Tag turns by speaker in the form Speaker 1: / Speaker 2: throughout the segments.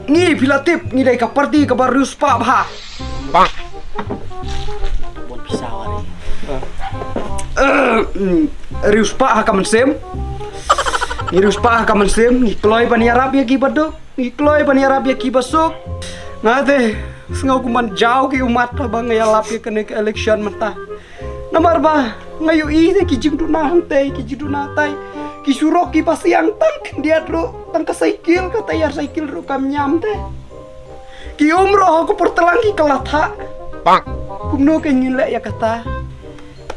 Speaker 1: Ngi pilatip ngi dai ka parti ka barus pa bah.
Speaker 2: Bang. Bon pisau hari.
Speaker 1: Rius pa ka mensem. Ni rius pa ka mensem ni kloy pani arab ya ki badok. Ni kloy pani arab ya ki basok. Ngate sengau kuman jauh ki umat bang ya lapi kene ke election mata. Namar ba ngayu i ki jingdu na hantai ki jingdu na tai. Ki surok ki pasti yang tang dia ro tang ke cycle ka tayar cycle ro kam nyam teh. Ki umroh aku pertelang ki kelatha.
Speaker 2: Bang.
Speaker 1: Kumno ke ngilek ya kata.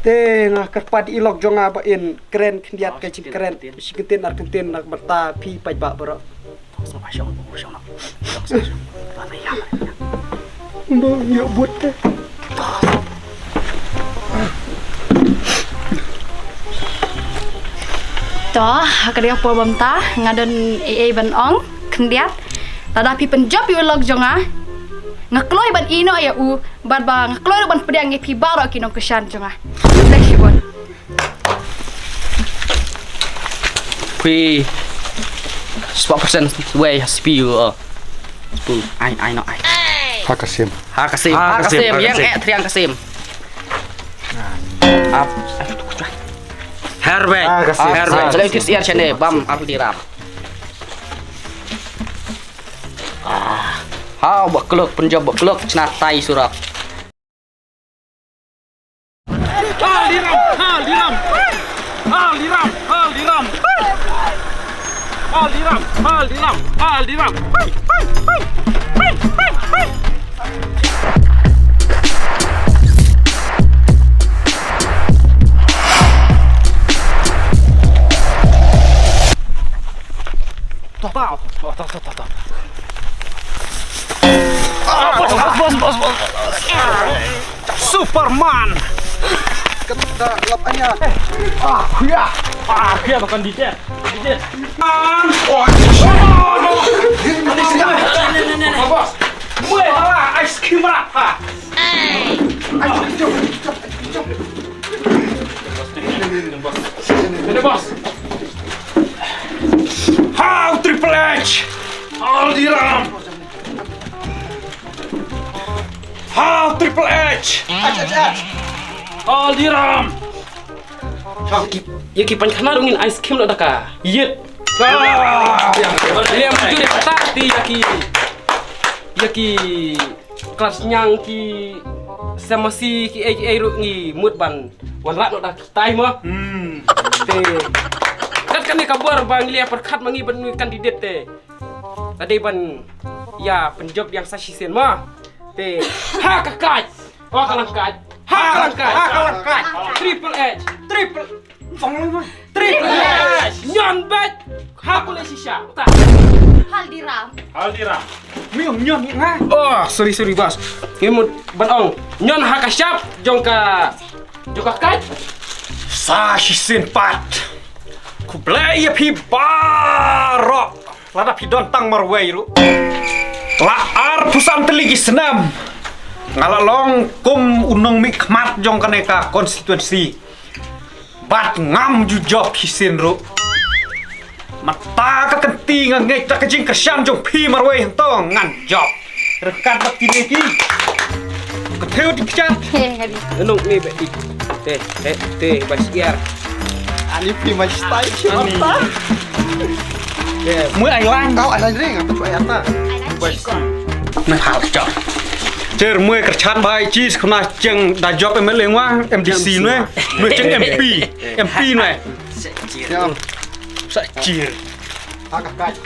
Speaker 1: Te ngah kerpad ilok jonga ba in keren kendiat ke cing keren. Siketin ar kentin nak berta pi pai ba bro.
Speaker 2: Sama syong. Mana ya?
Speaker 1: Ndo yo buat teh.
Speaker 3: Toh, kadang apa bamta ngadan ban ong kendiat. Tada pi penjab yu log jonga. Ngakloy ban ino ya u ban bang ngakloy ban pedang pi baro kinong kesan jonga. Dah sibon.
Speaker 2: Kui 10% way CPU. Spoon. I know.
Speaker 1: Hakasim.
Speaker 2: Hakasim yang triang kasim. Up. Herbe. Selain itu siar chane bam aku dirap. How baklok penjab baklok cenatai surak. Aldiram. Toh. Bos. Superman.
Speaker 1: Kata lapanya.
Speaker 2: Iya bukan DJ. Bos. Gue malah ice cream rata. Ini bos. How Triple H. Aldiram. How Triple H. Aldiram. Ya kipan kana dongin ice cream ada ka? Yet. Ini yang jujur tadi yaki kelas nyang ki sama si ki ru ngi mut ban wan rat no dak tai mo. Te. Kan kami kabar bang lia perkat mangi ban kandidat te. Tadi ban ya penjob yang sasisen mah. Te. Ha kakaj. Oh kalangkaj. Triple H. Triple H. Nyon bet. Ha boleh sisa. Tak. Haldiram.
Speaker 1: Miong nyon nga.
Speaker 2: Oh, sorry bos. Ngimut banong. Nyon ha kasyap jongka kaj.
Speaker 1: Sashisin pat. Kublai ya pi baro. Lada pi dontang marweiru. Laar pusam teligi senam. Ngalalong kum unong mikmat jong kaneka konstituensi. Bat ngam jujob hisin ru. Mata ka kenti ngej tak kejing kesyam jong pi marwei hentong ngan job. Rekat bat kini ki. Keteu dikecat.
Speaker 2: Enung ni beti. Teh basiar.
Speaker 1: Ani pi mai style siapa? Mới anh lang kau anh ring apa cuy ana? Nah hal cok. Cer mui kerchan bai cheese kena ceng da job em lengwa MDC nuai. Nuai ceng MP nuai. Secir. Agak